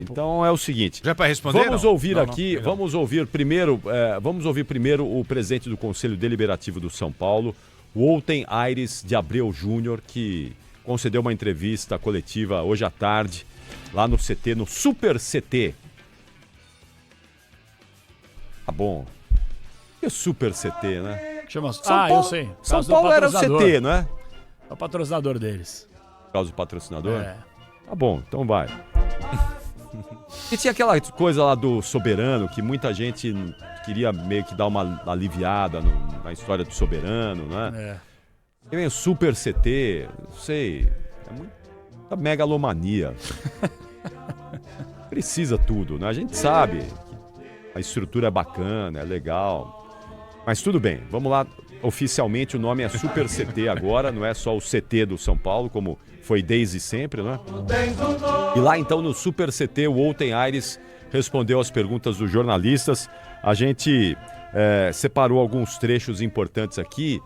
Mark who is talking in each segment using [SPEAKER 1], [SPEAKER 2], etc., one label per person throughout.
[SPEAKER 1] Então é o seguinte.
[SPEAKER 2] Já para responder?
[SPEAKER 1] Vamos ouvir vamos ouvir primeiro o presidente do Conselho Deliberativo do São Paulo, Wolten Aires de Abreu Júnior, que concedeu uma entrevista coletiva hoje à tarde, lá no CT, no Super CT. Tá bom. E o Super CT, né?
[SPEAKER 3] Chama...
[SPEAKER 1] Eu sei. São Paulo era o CT, não é?
[SPEAKER 3] É o patrocinador deles.
[SPEAKER 1] Por causa do patrocinador?
[SPEAKER 3] É.
[SPEAKER 1] Tá bom, então vai. E tinha aquela coisa lá do Soberano, que muita gente queria meio que dar uma aliviada na história do Soberano, né?
[SPEAKER 3] É.
[SPEAKER 1] E vem o Super CT, não sei, é muita megalomania. Precisa tudo, né? A gente sabe que a estrutura é bacana, é legal. Mas tudo bem, vamos lá. Oficialmente o nome é Super CT agora, não é só o CT do São Paulo, como foi desde sempre, né? E lá então no Super CT, o Wolten Aires respondeu às perguntas dos jornalistas. A gente separou alguns trechos importantes aqui,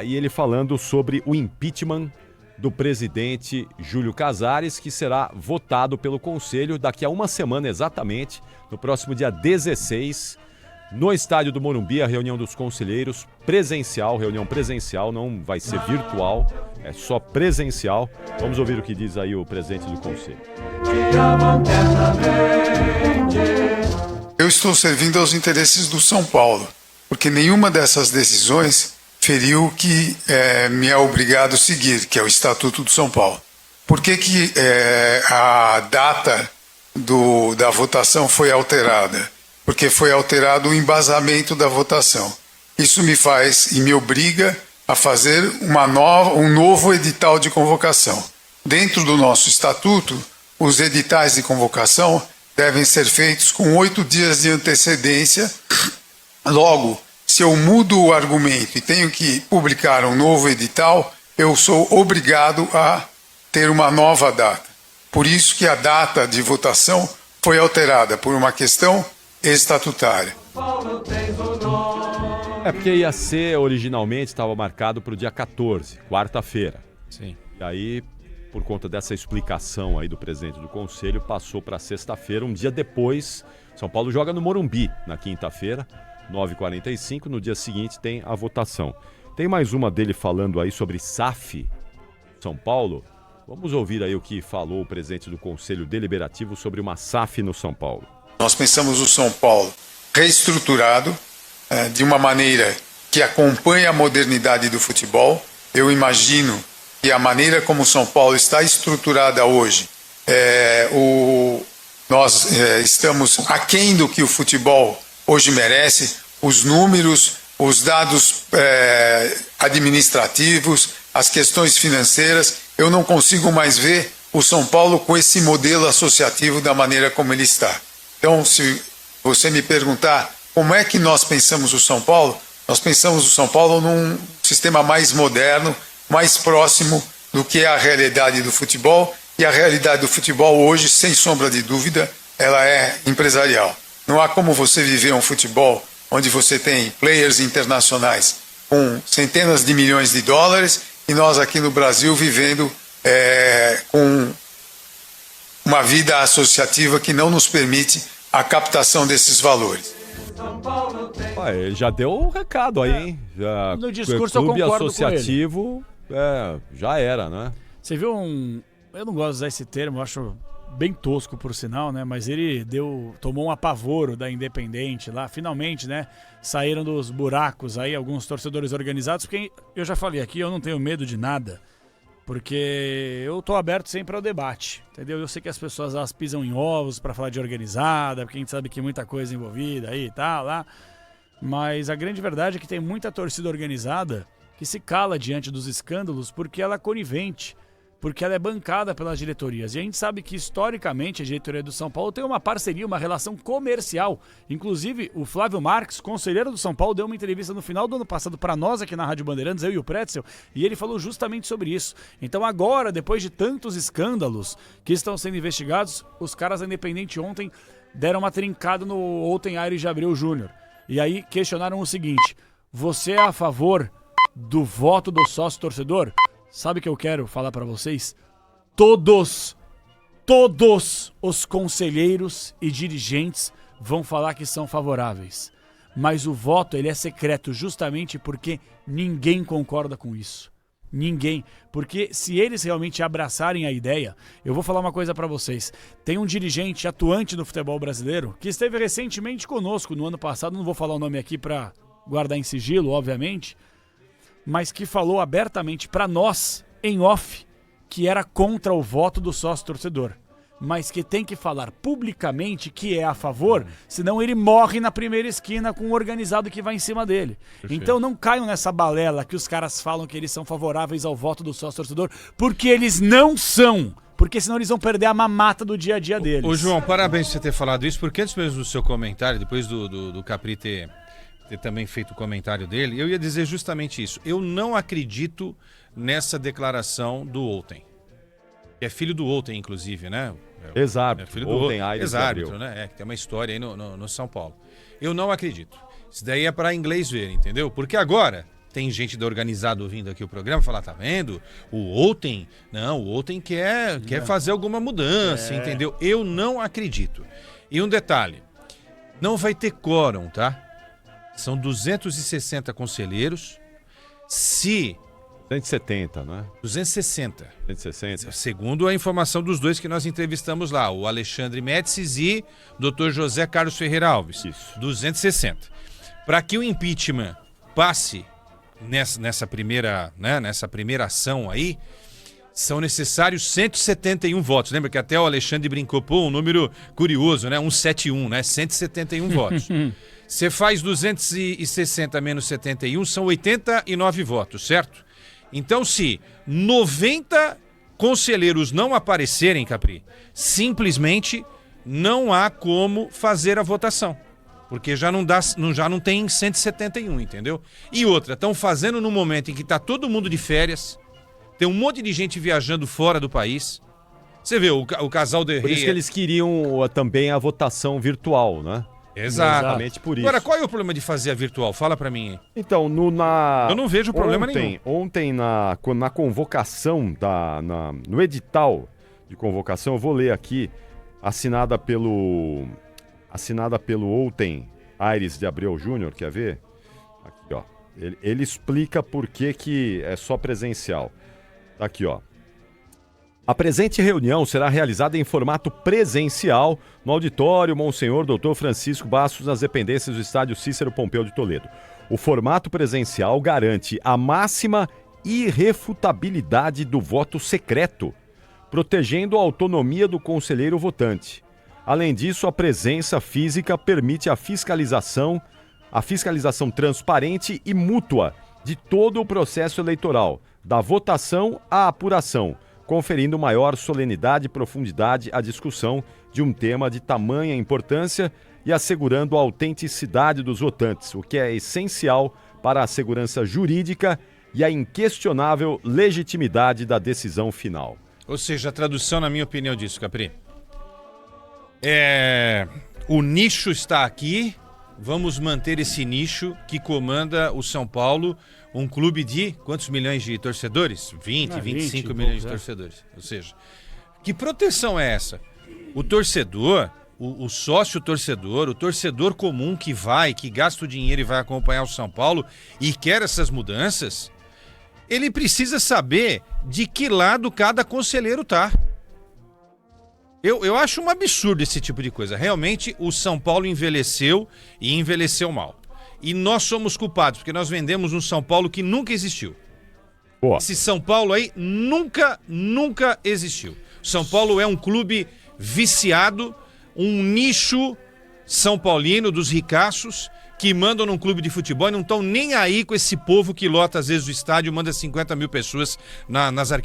[SPEAKER 1] e ele falando sobre o impeachment do presidente Júlio Casares, que será votado pelo Conselho daqui a uma semana exatamente, no próximo dia 16, no estádio do Morumbi, a reunião dos conselheiros, reunião presencial, não vai ser virtual, é só presencial. Vamos ouvir o que diz aí o presidente do Conselho.
[SPEAKER 4] Eu estou servindo aos interesses do São Paulo, porque nenhuma dessas decisões feriu o que me é obrigado a seguir, que é o Estatuto do São Paulo. Por que a data da votação foi alterada? Porque foi alterado o embasamento da votação. Isso me faz e me obriga a fazer um novo edital de convocação. Dentro do nosso estatuto, os editais de convocação devem ser feitos com 8 dias de antecedência. Logo, se eu mudo o argumento e tenho que publicar um novo edital, eu sou obrigado a ter uma nova data. Por isso que a data de votação foi alterada por uma questão estatutária.
[SPEAKER 1] Porque ia ser, originalmente, estava marcado para o dia 14, quarta-feira.
[SPEAKER 2] Sim.
[SPEAKER 1] E aí, por conta dessa explicação aí do presidente do Conselho, passou para sexta-feira, um dia depois. São Paulo joga no Morumbi, na quinta-feira, 9h45. No dia seguinte tem a votação. Tem mais uma dele falando aí sobre SAF São Paulo. Vamos ouvir aí o que falou o presidente do Conselho Deliberativo sobre uma SAF no São Paulo.
[SPEAKER 4] Nós pensamos o São Paulo reestruturado, de uma maneira que acompanhe a modernidade do futebol. Eu imagino que a maneira como o São Paulo está estruturada hoje, nós estamos aquém do que o futebol hoje merece. Os números, os dados administrativos, as questões financeiras, eu não consigo mais ver o São Paulo com esse modelo associativo da maneira como ele está. Então, se você me perguntar como é que nós pensamos o São Paulo, nós pensamos o São Paulo num sistema mais moderno, mais próximo do que é a realidade do futebol. E a realidade do futebol hoje, sem sombra de dúvida, ela é empresarial. Não há como você viver um futebol onde você tem players internacionais com centenas de milhões de dólares e nós aqui no Brasil vivendo com uma vida associativa que não nos permite a captação desses valores.
[SPEAKER 1] Ele já deu um recado aí, hein?
[SPEAKER 3] No discurso
[SPEAKER 1] clube
[SPEAKER 3] eu concordo
[SPEAKER 1] associativo já era, né?
[SPEAKER 3] Você viu eu não gosto de usar esse termo, eu acho bem tosco por sinal, né? Mas ele tomou um apavoro da Independente lá, finalmente, né? Saíram dos buracos aí alguns torcedores organizados, porque eu já falei aqui, eu não tenho medo de nada. Porque eu tô aberto sempre ao debate, entendeu? Eu sei que as pessoas elas pisam em ovos para falar de organizada, porque a gente sabe que muita coisa envolvida aí e tal, lá. Mas a grande verdade é que tem muita torcida organizada que se cala diante dos escândalos porque ela é conivente, porque ela é bancada pelas diretorias. E a gente sabe que, historicamente, a diretoria do São Paulo tem uma parceria, uma relação comercial. Inclusive, o Flávio Marques, conselheiro do São Paulo, deu uma entrevista no final do ano passado para nós aqui na Rádio Bandeirantes, eu e o Pretzel, e ele falou justamente sobre isso. Então agora, depois de tantos escândalos que estão sendo investigados, os caras da Independente ontem deram uma trincada no Wolten Aires de Abreu Júnior. E aí questionaram o seguinte: você é a favor do voto do sócio-torcedor? Sabe o que eu quero falar pra vocês? Todos Todos os conselheiros e dirigentes vão falar que são favoráveis. Mas o voto ele é secreto justamente porque ninguém concorda com isso. Ninguém. Porque se eles realmente abraçarem a ideia, eu vou falar uma coisa pra vocês. Tem um dirigente atuante no futebol brasileiro que esteve recentemente conosco no ano passado, não vou falar o nome aqui pra guardar em sigilo, obviamente, mas que falou abertamente pra nós, em off, que era contra o voto do sócio-torcedor. Mas que tem que falar publicamente que é a favor, senão ele morre na primeira esquina com o organizado que vai em cima dele.
[SPEAKER 1] Perfeito.
[SPEAKER 3] Então não caiam nessa balela que os caras falam que eles são favoráveis ao voto do sócio-torcedor, porque eles não são. Porque senão eles vão perder a mamata do dia a dia deles.
[SPEAKER 2] Ô João, parabéns por você ter falado isso, porque antes mesmo do seu comentário, depois do Capri ter também feito o comentário dele, eu ia dizer justamente isso. Eu não acredito nessa declaração do Outen. Que é filho do Outen, inclusive, né?
[SPEAKER 1] Ex-árbitro.
[SPEAKER 2] É filho do
[SPEAKER 1] Ontem, Aires
[SPEAKER 2] ex-árbitro,
[SPEAKER 1] Gabriel.
[SPEAKER 2] né? Que tem uma história aí no São Paulo. Eu não acredito. Isso daí é para inglês ver, entendeu? Porque agora tem gente da organizada ouvindo aqui o programa falar, tá vendo? O Outen, não, o Outen quer fazer alguma mudança, entendeu? Eu não acredito. E um detalhe, não vai ter quórum, tá? São 260 conselheiros. Se
[SPEAKER 1] 170, né?
[SPEAKER 2] 260.
[SPEAKER 1] 160.
[SPEAKER 2] Segundo a informação dos dois que nós entrevistamos lá, o Alexandre Médicis e o Dr. José Carlos Ferreira Alves.
[SPEAKER 1] Isso.
[SPEAKER 2] 260. Para que o impeachment passe nessa primeira ação aí, são necessários 171 votos. Lembra que até o Alexandre brincou, um número curioso, né? 171, né? 171 votos. Você faz 260 menos 71, são 89 votos, certo? Então, se 90 conselheiros não aparecerem, Capri, simplesmente não há como fazer a votação. Porque já não tem 171, entendeu? E outra, estão fazendo no momento em que está todo mundo de férias, tem um monte de gente viajando fora do país. Você vê, o casal de
[SPEAKER 1] Por isso que eles queriam também a votação virtual, né?
[SPEAKER 2] Exatamente
[SPEAKER 1] por isso.
[SPEAKER 2] Agora, qual é o problema de fazer a virtual? Fala pra mim.
[SPEAKER 1] Então, eu
[SPEAKER 2] não vejo problema nenhum.
[SPEAKER 1] Ontem, na convocação, no edital de convocação, eu vou ler aqui, assinada pelo Outen Aires de Abreu Júnior, quer ver? Aqui, ó. Ele explica por que é só presencial. Tá aqui, ó. A presente reunião será realizada em formato presencial no auditório Monsenhor Dr. Francisco Bastos, nas dependências do estádio Cícero Pompeu de Toledo. O formato presencial garante a máxima irrefutabilidade do voto secreto, protegendo a autonomia do conselheiro votante. Além disso, a presença física permite a fiscalização transparente e mútua de todo o processo eleitoral, da votação à apuração, conferindo maior solenidade e profundidade à discussão de um tema de tamanha importância e assegurando a autenticidade dos votantes, o que é essencial para a segurança jurídica e a inquestionável legitimidade da decisão final.
[SPEAKER 2] Ou seja, a tradução, na minha opinião, disso, Capri, o nicho está aqui, vamos manter esse nicho que comanda o São Paulo, um clube de quantos milhões de torcedores? 25 milhões de torcedores. Ou seja, que proteção é essa? O torcedor, o sócio torcedor, o torcedor comum que gasta o dinheiro e vai acompanhar o São Paulo e quer essas mudanças, ele precisa saber de que lado cada conselheiro tá. Eu acho um absurdo esse tipo de coisa. Realmente, o São Paulo envelheceu e envelheceu mal. E nós somos culpados, porque nós vendemos um São Paulo que nunca existiu.
[SPEAKER 1] Boa.
[SPEAKER 2] Esse São Paulo aí nunca existiu. São Paulo é um clube viciado, um nicho são paulino dos ricaços que mandam num clube de futebol e não estão nem aí com esse povo que lota às vezes o estádio, manda 50 mil pessoas nas arquibancadas.